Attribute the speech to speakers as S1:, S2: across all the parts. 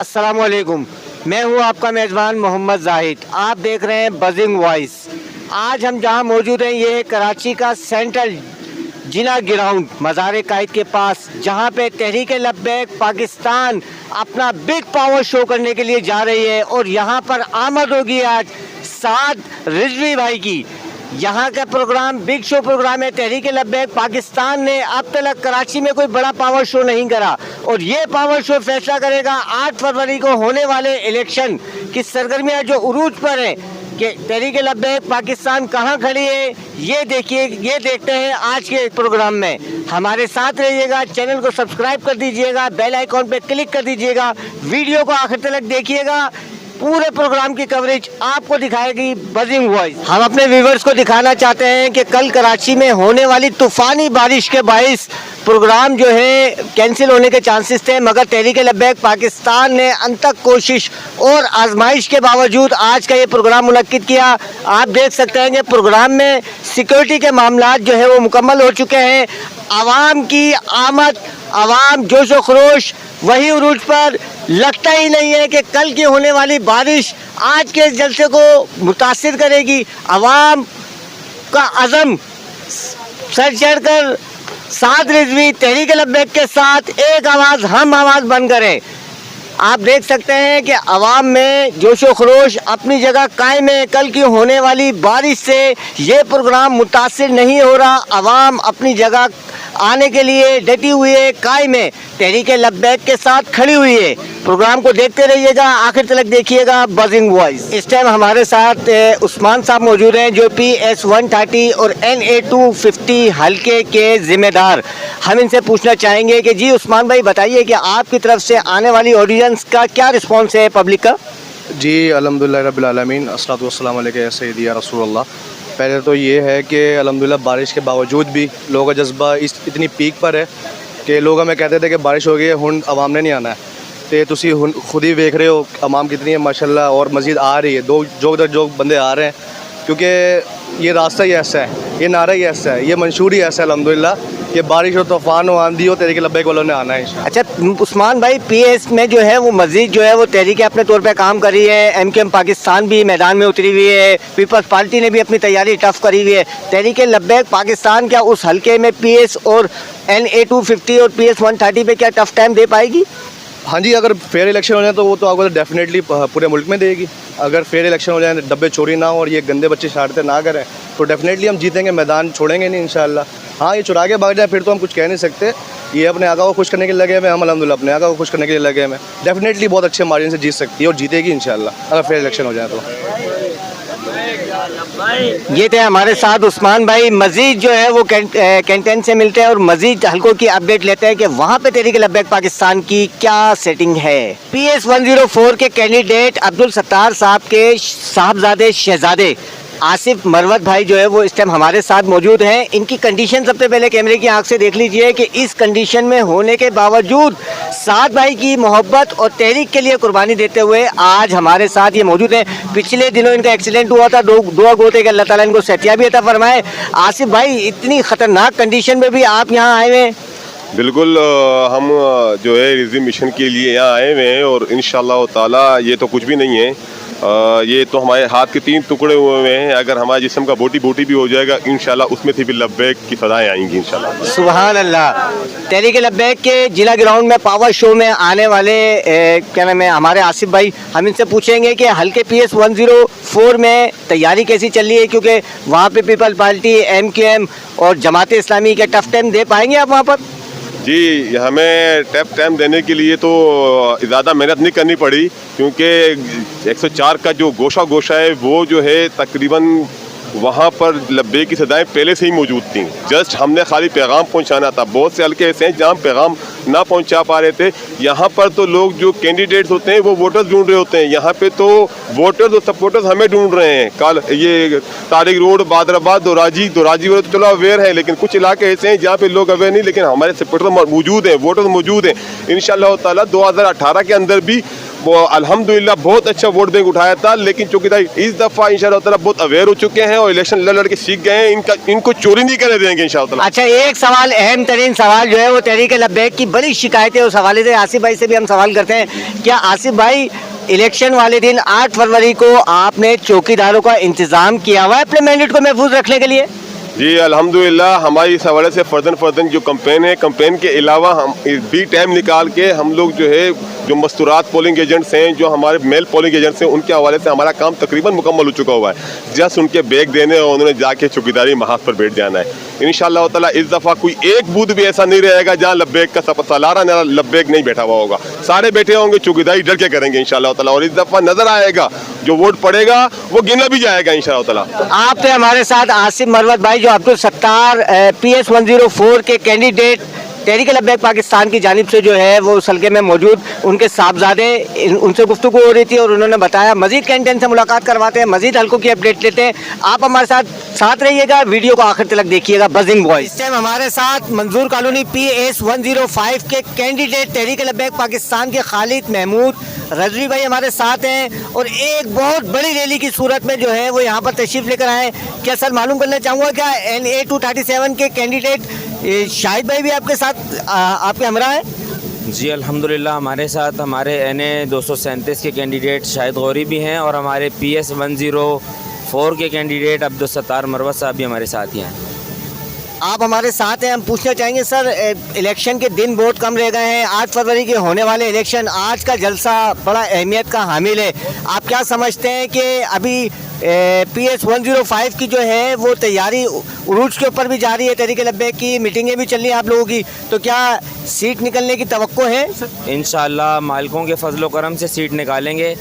S1: अस्सलामुअलैकुम, मैं हूं आपका मेज़बान मोहम्मद जाहिद। आप देख रहे हैं बजिंग वॉइस। आज हम जहां मौजूद हैं ये है कराची का सेंट्रल जिना ग्राउंड मज़ार कायद के पास, जहां पे तहरीक लब्बैक पाकिस्तान अपना बिग पावर शो करने के लिए जा रही है और यहां पर आमद होगी आज साद रिजवी भाई की। यहाँ का प्रोग्राम बिग शो प्रोग्राम है। तहरीक लब्बैक पाकिस्तान ने अब तक कराची में कोई बड़ा पावर शो नहीं करा और ये पावर शो फैसला करेगा 8 फरवरी को होने वाले इलेक्शन की सरगर्मियाँ जो उरूज पर है कि तहरीक लब्बैक पाकिस्तान कहाँ खड़ी है। ये देखिए, ये देखते हैं आज के प्रोग्राम में। हमारे साथ रहिएगा, चैनल को सब्सक्राइब कर दीजिएगा, बेल आइकॉन पे क्लिक कर दीजिएगा, वीडियो को आखिर तक देखिएगा। पूरे प्रोग्राम की कवरेज आपको दिखाएगी बजिंग वॉइस। हम अपने व्यूवर्स को दिखाना चाहते हैं कि कल कराची में होने वाली तूफानी बारिश के बाइस प्रोग्राम जो है कैंसिल होने के चांसेस थे, मगर तहरीक लब्बैक पाकिस्तान ने अनथक कोशिश और आजमाइश के बावजूद आज का ये प्रोग्राम मुनक्किद किया। आप देख सकते हैं कि प्रोग्राम में सिक्योरिटी के मामलात जो है वो मुकम्मल हो चुके हैं। आवाम की आमद, आवाम जोश व खरोश वही उरूज पर। लगता ही नहीं है कि कल की होने वाली बारिश आज के जलसे को मुतासिर करेगी। आवाम का अज़म सर चढ़कर साद रिजवी तहरीक लब्बैक के साथ एक आवाज़, हम आवाज़ बन करें। आप देख सकते हैं कि आवाम में जोश व खरोश अपनी जगह कायम है। कल की होने वाली बारिश से ये प्रोग्राम मुतासिर नहीं हो रहा। आवाम अपनी जगह आने के लिए डटी हुई है, कायम है, तहरीक लब्बैक के साथ खड़ी हुई है। प्रोग्राम को देखते रहिएगा, आखिर तक देखिएगा बजिंग वॉइस। इस टाइम हमारे साथ उस्मान साहब मौजूद हैं जो PS 130 और NA 250 हल्के के ज़िम्मेदार। हम इनसे पूछना चाहेंगे कि जी उस्मान भाई बताइए कि आपकी तरफ से आने वाली ऑडियंस का क्या रिस्पॉन्स है पब्लिक का?
S2: जी अल्हम्दुलिल्लाह रब्बिल आलमीन, अस्सलातु वस्सलामु अलैका या सय्यदी या रसूलल्लाह। पहले तो ये है कि अल्हम्दुलिल्लाह बारिश के बावजूद भी लोगों का जज्बा इतनी पीक पर है कि लोग हमें कहते थे कि बारिश हो गई है, हुण आवाम ने नहीं आना है। तो तुसी खुद ही देख रहे हो आवाम कितनी है माशाल्लाह, और मज़ीद आ रही है। जो बंदे आ रहे हैं, क्योंकि ये रास्ता ही ऐसा है, ये नारा ही ऐसा है, ये मंशूर ही ऐसा है अल्हम्दुलिल्लाह कि बारिश हो, तूफ़ान हो, आंधी हो, तहरीक लब्बैक वालों ने आना है।
S1: अच्छा उस्मान भाई, PS में जो है वो मस्जिद जो है वो तहरीक अपने तौर पे काम कर रही है। MKM पाकिस्तान भी मैदान में उतरी हुई है, पीपल्स पार्टी ने भी अपनी तैयारी टफ करी हुई है। तहरीक लब्बैक पाकिस्तान क्या उस हल्के में PS और NA 250 और PS 130 पे क्या टफ टाइम दे पाएगी?
S2: हाँ जी, अगर फेयर इलेक्शन हो जाए तो वो तो आपको डेफिनेटली पूरे मुल्क में देगी। अगर फेयर इलेक्शन हो जाए, डब्बे चोरी ना हो और ये गंदे बच्चे शरारतें ना करें तो डेफिनेटली हम जीतेंगे, मैदान छोड़ेंगे नहीं इंशाल्लाह। हाँ, ये चुरा के भाग जाए फिर तो हम कुछ कह नहीं सकते। ये अपने आका को खुश करने के लिए लगे हुए, हम अल्हम्दुलिल्लाह अपने आका को खुश करने के लिए लगे हुए। डेफिनेटली बहुत अच्छे मार्जिन से जीत सकती है और जीतेगी इंशाल्लाह अगर फेयर इलेक्शन हो जाए तो।
S1: ये थे हमारे साथ उस्मान भाई। मजीद जो है वो कैंटीन से मिलते हैं और मजीद हल्कों की अपडेट लेते हैं कि वहाँ पे तहरीक लब्बैक पाकिस्तान की क्या सेटिंग है। PS 104 के कैंडिडेट अब्दुल सत्तार साहब के साहबजादे शहजादे आसिफ मरवत भाई जो है वो इस टाइम हमारे साथ मौजूद हैं। इनकी कंडीशन सबसे पहले कैमरे की आंख से देख लीजिए कि इस कंडीशन में होने के बावजूद साद भाई की मोहब्बत और तहरीक के लिए कुर्बानी देते हुए आज हमारे साथ ये मौजूद हैं। पिछले दिनों इनका एक्सीडेंट हुआ था, दुआ गोते के अल्लाह ताला इनको सेहतियाबी अता फरमाए। आसिफ भाई, इतनी ख़तरनाक कंडीशन में भी आप यहाँ आए हुए हैं?
S3: बिल्कुल, हम जो है रिज़वी मिशन के लिए यहाँ आए हुए हैं और इंशाअल्लाह ताला ये तो कुछ भी नहीं है। ये तो हमारे हाथ के 3 टुकड़े हुए हैं। अगर हमारे जिस्म का बोटी भी हो जाएगा इंशाल्लाह उसमें से भी लब्बैक की सदाएं आएंगी इंशाल्लाह।
S1: सुभान अल्लाह। तहरीक लब्बैक के जिला ग्राउंड में पावर शो में आने वाले क्या नाम है हमारे आसिफ भाई, हम इनसे पूछेंगे कि हल्के PS 104 में तैयारी कैसी चल रही है, क्योंकि वहाँ पे पीपल पार्टी, MKM और जमात इस्लामी के टफ टाइम दे पाएंगे आप वहाँ पर?
S3: जी, हमें टफ टाइम देने के लिए तो ज़्यादा मेहनत नहीं करनी पड़ी, क्योंकि 104 का जो गोशा है वो जो है तकरीबन वहाँ पर लब्बैक की सदाएं पहले से ही मौजूद थी। जस्ट हमने खाली पैगाम पहुँचाना था। बहुत से हल्के ऐसे हैं जहाँ पैगाम ना पहुँचा पा रहे थे। यहाँ पर तो लोग जो कैंडिडेट्स होते हैं वो वोटर्स ढूंढ रहे होते हैं, यहाँ पे तो वोटर्स और सपोर्टर्स हमें ढूंढ रहे हैं। कल ये तारिक रोड, बादराबाद, दोराजी वाले तो चलो अवेयर है, लेकिन कुछ इलाके ऐसे हैं जहाँ पे लोग अवेयर नहीं, लेकिन हमारे सपोर्टर मौजूद हैं, वोटर्स मौजूद हैं। इंशाअल्लाह ताला 2018 के अंदर भी वो अल्हम्दुलिल्लाह बहुत अच्छा वोट बैंक उठाया था, लेकिन चौकीदार इस दफ़ा इंशाअल्लाह ताला बहुत अवेयर हो चुके हैं और इलेक्शन लड़ के सीख गए हैं, इनको चोरी नहीं करने देंगे इंशाअल्लाह ताला।
S1: अच्छा, एक सवाल, अहम तरीन सवाल जो है वो तहरीक लब्बैक की बड़ी शिकायतें उस हवाले से आसिफ भाई से भी हम सवाल करते हैं। क्या आसिफ भाई इलेक्शन वाले दिन 8 फरवरी को आपने चौकीदारों का इंतजाम किया हुआ है अपने मैंडेट को महफूज रखने के लिए?
S3: जी अल्हम्दुलिल्लाह, हमारी इस हवाले से फर्दन जो कैंपेन है, कैंपेन के अलावा हम भी टाइम निकाल के हम लोग जो है जो मस्तूरात पोलिंग एजेंट्स हैं, जो हमारे मेल पोलिंग एजेंट्स हैं, उनके हवाले से हमारा काम तकरीबन मुकम्मल हो चुका हुआ है। जस्ट उनके बैग देने और उन्होंने जाके चौकीदारी महाज पर बैठ जाना है। इंशाअल्लाह ताला इस दफ़ा कोई एक बूथ भी ऐसा नहीं रहेगा जहाँ लब्बैक का सलारा लब्बैक नहीं बैठा हुआ होगा, सारे बैठे होंगे, चौकीदारी डर के करेंगे इंशाअल्लाह ताला। और इस दफ़ा नजर आएगा जो वोट पड़ेगा वो गिना भी जाएगा इंशाअल्लाह ताला।
S1: आप थे हमारे साथ आसिफ मरवत भाई, जो अब्दुल सत्तार PS 104 के कैंडिडेट तहरीक लब्बैक पाकिस्तान की जानिब से जो है वो उस हल्के में मौजूद, उनके साहबजादे, उनसे गुफ्तगू हो रही थी और उन्होंने बताया। मजीद कैंडिडेट से मुलाकात करवाते हैं, मजीद हल्कों की अपडेट लेते हैं। आप हमारे साथ रहिएगा, वीडियो को आखिर तक देखिएगा। Buzzing voice. इस टाइम हमारे साथ मंजूर कॉलोनी PS 105 के कैंडिडेट तहरीक लब्बैक पाकिस्तान के खालिद महमूद रजवी भाई हमारे साथ हैं और एक बहुत बड़ी रैली की सूरत में जो है वो यहाँ पर तशरीफ लेकर आए। क्या सर, मालूम करना चाहूँगा, क्या NA 237 के कैंडिडेट शाहिद भाई भी आपके साथ आपके हमरा है?
S4: जी अल्हम्दुलिल्लाह, हमारे साथ हमारे NA 237 के कैंडिडेट शाहिद गौरी भी हैं और हमारे PS 104 के कैंडिडेट अब्दुल सत्तार मरवत साहब भी हमारे साथ ही हैं।
S1: आप हमारे साथ हैं। हम पूछना चाहेंगे सर, इलेक्शन के दिन बहुत कम रह गए हैं, 8 फरवरी के होने वाले इलेक्शन, आज का जलसा बड़ा अहमियत का हामिल है। आप क्या समझते हैं कि अभी PS 105 की जो है वो तैयारी उरूज के ऊपर भी जारी है, तहरीक लब्बैक की मीटिंगें भी चल रही हैं आप लोगों की, तो क्या सीट निकलने की तवक्को है?
S4: इंशाअल्लाह मालिकों के फजलो करम से सीट निकालेंगे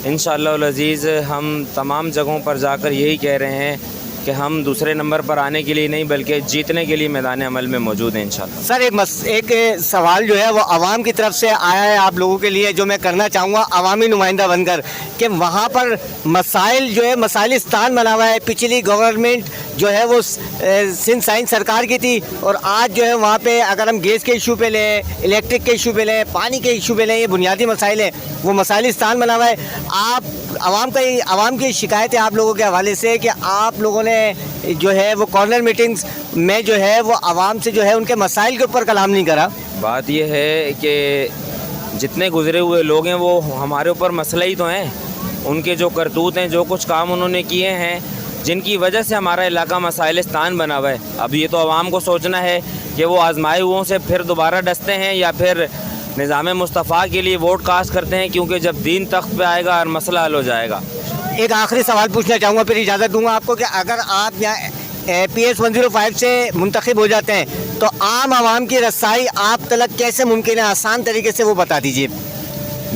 S4: इंशाअल्लाह अज़ीज़। हम तमाम जगहों पर जाकर यही कह रहे हैं कि हम दूसरे नंबर पर आने के लिए नहीं बल्कि जीतने के लिए मैदान अमल में मौजूद हैं इंशाअल्लाह।
S1: सर, एक सवाल जो है वो आवाम की तरफ से आया है आप लोगों के लिए, जो मैं करना चाहूँगा अवामी नुमाइंदा बनकर, कि वहाँ पर मसाइल जो है मसाइलिस्तान बना हुआ है। पिछली गवर्नमेंट जो है वो सिंध साइंस सरकार की थी और आज जो है वहाँ पे अगर हम गैस के इशू पे लें, इलेक्ट्रिक के इशू पे लें, पानी के इशू पे लें, ये बुनियादी मसाइल हैं, वो मसाइलिस्तान बना हुआ है। आप आवाम की शिकायतें आप लोगों के हवाले से कि आप लोगों ने जो है वो कॉर्नर मीटिंग्स में जो है वो आवाम से जो है उनके मसाइल के ऊपर कलाम नहीं करा।
S4: बात यह है कि जितने गुजरे हुए लोग हैं वो हमारे ऊपर मसला ही तो हैं, उनके जो करतूत हैं, जो कुछ काम उन्होंने किए हैं, जिनकी वजह से हमारा इलाका मसाइलिस्तान बना हुआ है। अब ये तो आवाम को सोचना है कि वो आजमाए हुओं से फिर दोबारा डसते हैं या फिर निज़ाम मुस्तफ़ा के लिए वोट कास्ट करते हैं, क्योंकि जब दीन तख्त पे आएगा और मसला हल हो जाएगा।
S1: एक आखिरी सवाल पूछना चाहूँगा, फिर इजाज़त दूंगा आपको, कि अगर आप यहाँ PS 105 से मुंतखब हो जाते हैं तो आम आवाम की रसाई आप तक कैसे मुमकिन है? आसान तरीके से वो बता दीजिए।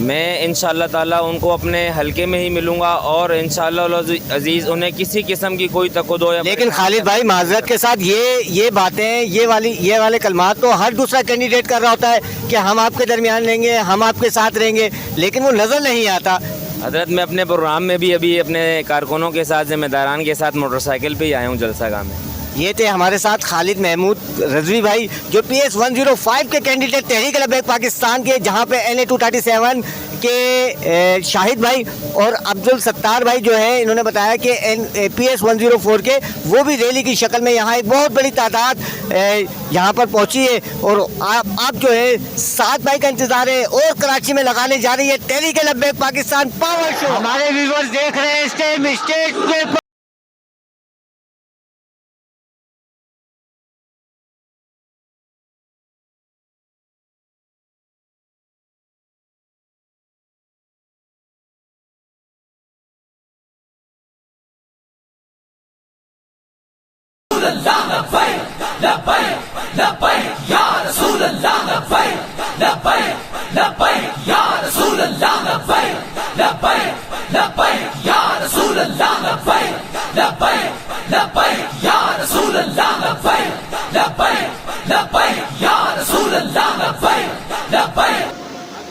S4: मैं इंशाअल्लाह ताला उनको अपने हलके में ही मिलूँगा और इंशाअल्लाह अज़ीज़ उन्हें किसी किस्म की कोई तकदो या
S1: लेकिन खालिद भाई, माजरत के साथ ये बातें, ये वाले कलमात तो हर दूसरा कैंडिडेट कर रहा होता है कि हम आपके दरमियान रहेंगे, हम आपके साथ रहेंगे, लेकिन वो नज़र नहीं आता।
S4: हज़रत, मैं अपने प्रोग्राम में भी अभी अपने कारकुनों के साथ, ज़िम्मेदारान के साथ मोटरसाइकिल पे ही आया हूँ जलसागाह में।
S1: ये थे हमारे साथ खालिद महमूद रजवी भाई, जो PS 105 के कैंडिडेट तहरीक लब्बैक पाकिस्तान के, जहाँ पे NA 237 के शाहिद भाई और अब्दुल सत्तार भाई जो है, इन्होंने बताया कि PS 104 के वो भी रैली की शक्ल में यहाँ एक बहुत बड़ी तादाद यहाँ पर पहुँची है और आप जो है 7 भाई का इंतज़ार है और कराची में लगाने जा रही है तहरीक लब्बैक पाकिस्तान पावर शो। हमारे व्यूअर्स देख रहे हैं स्टेज पे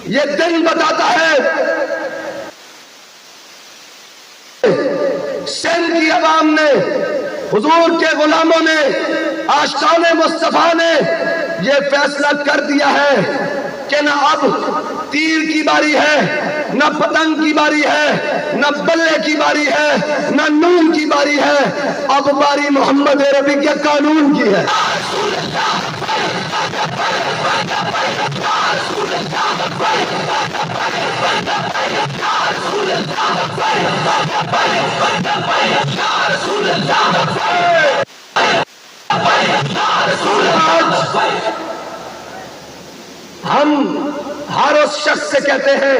S5: ये दिन बताता है सिंध की अवाम ने, हुजूर के गुलामों ने, आशिकाने मुस्तफा ने ये फैसला कर दिया है कि न अब तीर की बारी है, نہ پتنگ کی باری ہے، نہ بلے کی باری ہے، نہ نون کی باری ہے، اب باری محمد عربی کے قانون کی ہے۔ ہم ہر اس شخص سے کہتے ہیں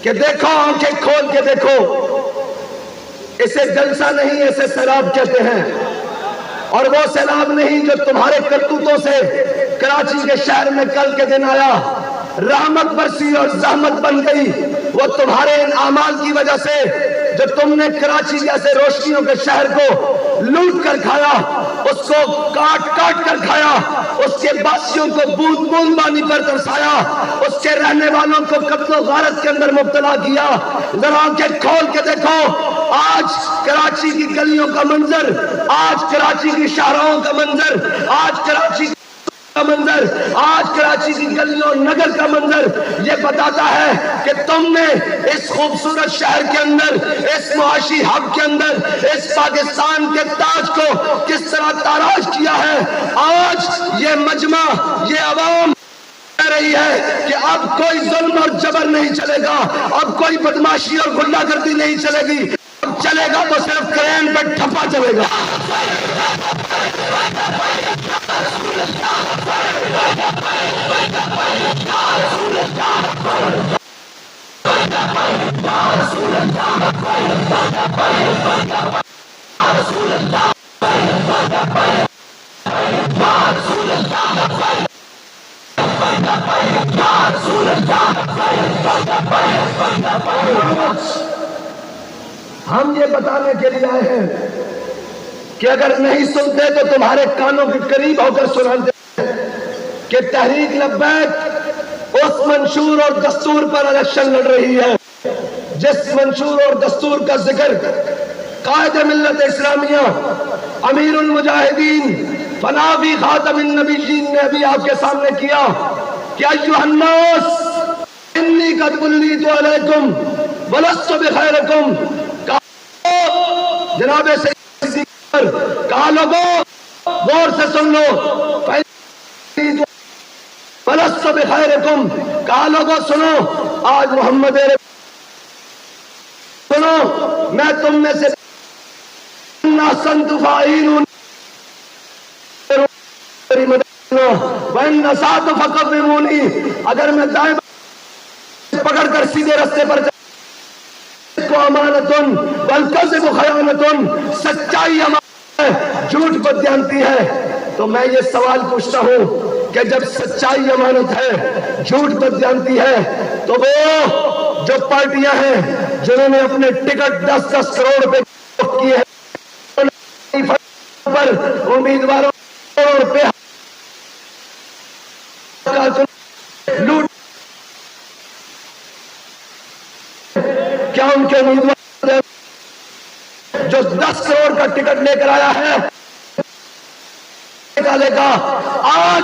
S5: کہ دیکھو، آنکھیں کھول کے دیکھو، اسے جلسہ نہیں، اسے سیلاب کہتے ہیں، اور وہ سیلاب نہیں جو تمہارے کرتوتوں سے کراچی کے شہر میں کل کے دن آیا، رحمت برسی اور زحمت بن گئی، وہ تمہارے ان اعمال کی وجہ سے جو تم نے کراچی جیسے روشنیوں کے شہر کو لوٹ کر کھایا، اس کو کاٹ کاٹ کر کھایا، اس کے باسیوں کو بوند بوند پانی پر ترسایا، اس کے رہنے والوں کو قتل و غارت کے اندر مبتلا کیا۔ ذرا آنکھیں کھول کے دیکھو، آج کراچی کی گلیوں کا منظر، آج کراچی کی شاہراہوں کا منظر، آج کراچی کا منظر، آج کراچی کی گلیوں نگر کا منظر یہ بتاتا ہے کہ تم نے اس خوبصورت شہر کے اندر، اس معاشی ہب کے اندر، اس پاکستان کے تاج کو کس طرح تاراج کیا ہے۔ آج یہ مجمع، یہ عوام کہہ رہی ہے کہ اب کوئی ظلم اور جبر نہیں چلے گا، اب کوئی بدماشی اور غنڈہ گردی نہیں چلے گی، اب چلے گا تو صرف کرین پہ ٹھپا چلے گا۔ ہم یہ بتانے کے لیے آئے ہیں کہ اگر نہیں سنتے تو تمہارے کانوں کے قریب ہو کر سناتے کہ تحریک لبیک اس منشور اور دستور پر الیکشن لڑ رہی ہے جس منشور اور دستور کا ذکر قائد ملت اسلامیہ امیر المجاہدین فناوی خاتم النبیین نے ابھی آپ کے سامنے کیا کہ ایھا الناس انی قد ولیت علیکم ولست بخیرکم۔ جناب سید کہا لوگو غور سے سن لو، ولست بخیرکم، کہا لوگو سنو، آج محمد سنو، میں تم میں سے احسنت فاعلون وان اسأت فقومونی، اگر میں دائیں پکڑ کر سیدھے راستے پر کو امانتن والکذب خیانتن، سچائی امانت ہے، جھوٹ بددیانتی ہے۔ تو میں یہ سوال پوچھتا ہوں کہ جب سچائی امانت ہے، جھوٹ بددیانتی ہے، تو وہ جو پارٹیاں ہیں جنہوں نے اپنے ٹکٹ 10-10 کروڑ روپے کیے ہیں پر امیدواروں روپے لوٹ، کیا ان کے امیدوار جو 10 کروڑ کا ٹکٹ لے کر آیا ہے نکالے گا؟ آج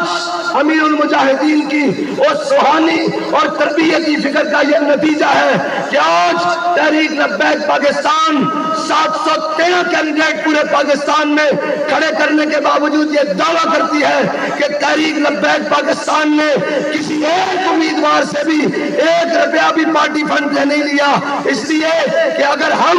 S5: امیر المجاہدین کی اس روحانی اور تربیتی فکر کا یہ نتیجہ ہے کہ آج تحریک لبیک پاکستان 713 کینڈیڈیٹ پورے پاکستان میں کھڑے کرنے کے باوجود یہ دعویٰ کرتی ہے کہ تحریک لبیک پاکستان نے کسی ایک امیدوار سے بھی 1 روپیہ بھی پارٹی فنڈ سے نہیں لیا، اس لیے کہ اگر ہم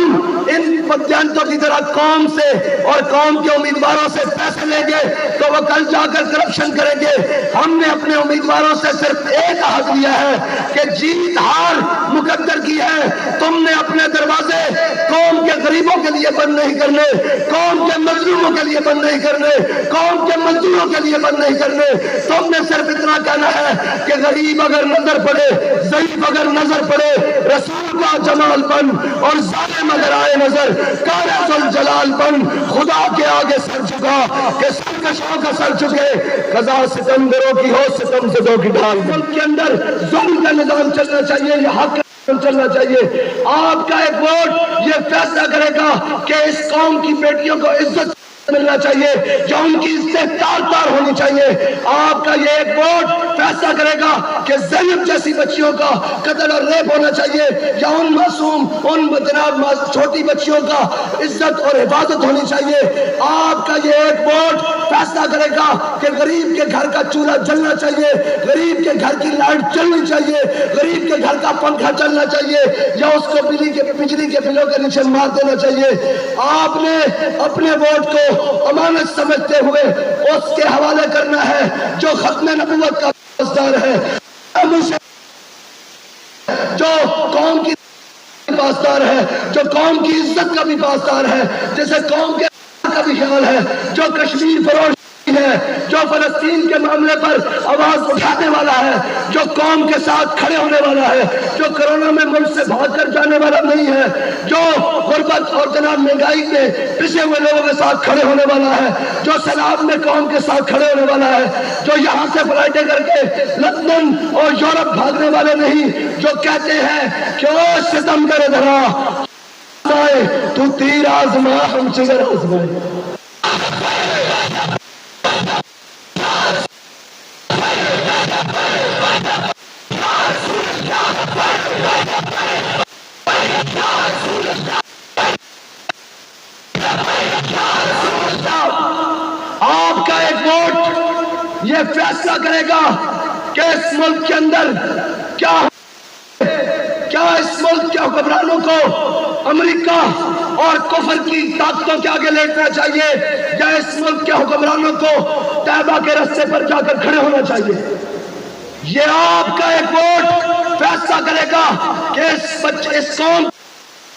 S5: ان بددیانتوں کی طرح قوم سے اور قوم کے امیدواروں سے پیسے لیں گے تو وہ کل جا کر کرپشن کریں گے۔ ہم نے اپنے امیدواروں سے صرف ایک عہد لیا ہے کہ جیت ہار مقدر کی ہے، تم نے اپنے دروازے قوم کے غریبوں کے لیے بند نہیں کرنے، قوم کے مظلوموں کے لیے بند نہیں کرنے، قوم کے مزدوروں کے لیے بند نہیں کرنے، تم نے صرف اتنا کہنا ہے کہ غریب اگر نظر پڑے، ضعیف اگر نظر پڑے، رسول کا جمال بن اور ظالم اگر آئے نظر، کارِ ذوالجلال بن، خدا کے آگے سر جھکا کہ سرکشوں کا سر جھکے، قضا ستمگروں کی ہو ستم زدوں کی ڈھال۔ ملک کے اندر ظلم کا نظام چلنا چاہیے، یہ حق چلنا چاہیے۔ آپ کا ایک ووٹ یہ فیصلہ کرے گا کہ اس قوم کی بیٹیوں کو عزت ملنا چاہیے، جو ان کی عزت تار تار ہونی چاہیے۔ آپ کا یہ ایک ووٹ फैसला करेगा कि ज़ैनब जैसी बच्चियों का कत्ल और रेप होना चाहिए या उन मासूम उन जनाब छोटी बच्चियों का इज्जत और हिफाजत होनी चाहिए। आपका ये एक वोट फैसला करेगा कि गरीब के घर का चूल्हा जलना चाहिए, गरीब के घर की लाइट चलनी चाहिए, गरीब के घर का पंखा चलना चाहिए या उसको बिजली के बिलों के नीचे मार देना चाहिए। आपने अपने वोट को अमानत समझते हुए उसके हवाले करना है जो खत्म नबूवत का पासदार है, जो कौम की पासदार है, जो कौम की इज्जत का भी पासदार है, जैसे कौम के का भी ख्याल है, जो कश्मीर फरोश है, जो फलस्तीन के मामले पर आवाज उठाने वाला है, जो कौम के साथ खड़े होने वाला है, जो कोरोना में मुल्क से भाग कर जाने वाला नहीं है, जो गुर्बत और जनाब महंगाई में पिसे हुए लोगों के साथ खड़े होने वाला है, जो सैलाब में कौम के साथ खड़े होने वाला है, जो यहाँ से फ्लाइटें करके लंदन और यूरोप भागने वाले नहीं, जो कहते हैं कि ओ सितम करे धरा तू तीर आजमा हम जिगर आजमाए। आपका एक वोट ये फैसला करेगा कि इस मुल्क के अंदर क्या इस मुल्क के हुक्मरानों को अमेरिका और कुफर की ताकतों के आगे लेटना चाहिए या इस मुल्क के हुक्मरानों को तैबा के रास्ते पर जाकर खड़े होना चाहिए। ये आपका एक वोट फैसला करेगा कि इस कौम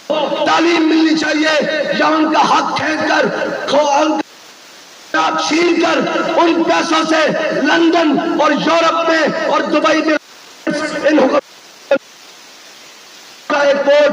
S5: को तालीम मिलनी चाहिए या उनका हक छीन कर छीन कर उन पैसों से लंदन और यूरोप में और दुबई में इन का एक वोट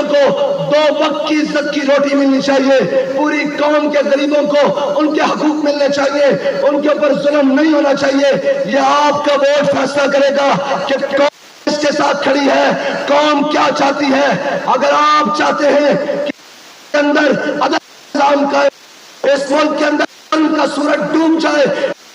S5: को 2 वक्त की इज्जत की रोटी मिलनी चाहिए, पूरी कौम के गरीबों को उनके हकूक मिलने चाहिए, उनके ऊपर जुल्म नहीं होना चाहिए। यह आपका वोट फैसला करेगा कि कौम इसके साथ खड़ी है, कौम क्या चाहती है। अगर आप चाहते हैं कि अंदर अदल का इस मुल्क के अंदर का सूरज डूब जाए,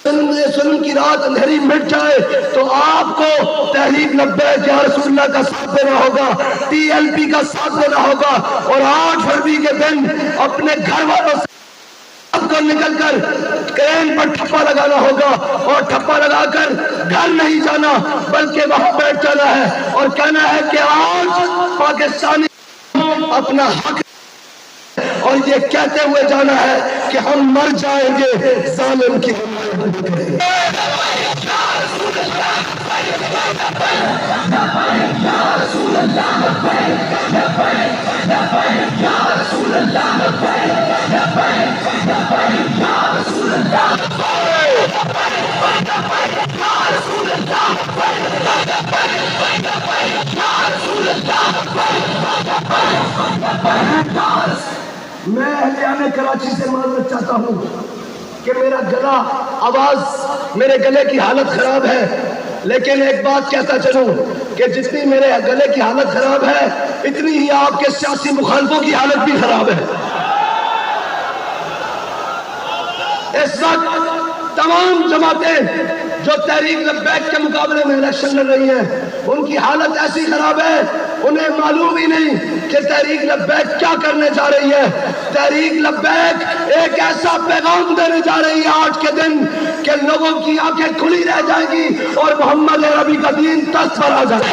S5: जुल्म की रात अंधेरी मिट जाए, तो आपको तहरीक लब्बैक या रसूलुल्लाह का साथ देना होगा, TLP का साथ देना होगा और 8 फरवरी के दिन अपने घर वालों से निकल कर क्रेन पर ठप्पा लगाना होगा और ठप्पा लगाकर घर नहीं जाना बल्कि वहां बैठ जाना है और कहना है कि आज पाकिस्तानी अपना हक और ये कहते हुए जाना है कि हम मर जाएंगे जालिम की मैं अहलियाने कराची से माजरत चाहता हूँ कि मेरा गला आवाज मेरे गले की हालत खराब है, लेकिन एक बात कहता चलूं कि जितनी मेरे गले की हालत खराब है इतनी ही आपके सियासी मुखालफों की हालत भी खराब है। इस वक्त तमाम जमातें जो तहरीक लब्बैक के मुकाबले में इलेक्शन लड़ रही हैं उनकी हालत ऐसी खराब है उन्हें मालूम ही नहीं कि तहरीक लब्बैक क्या करने जा रही है। तहरीक लब्बैक एक ऐसा पैगाम देने जा रही है आज के दिन कि लोगों की आंखें खुली रह जाएंगी और मोहम्मद अरबी का दीन तख्त पर आ जाए।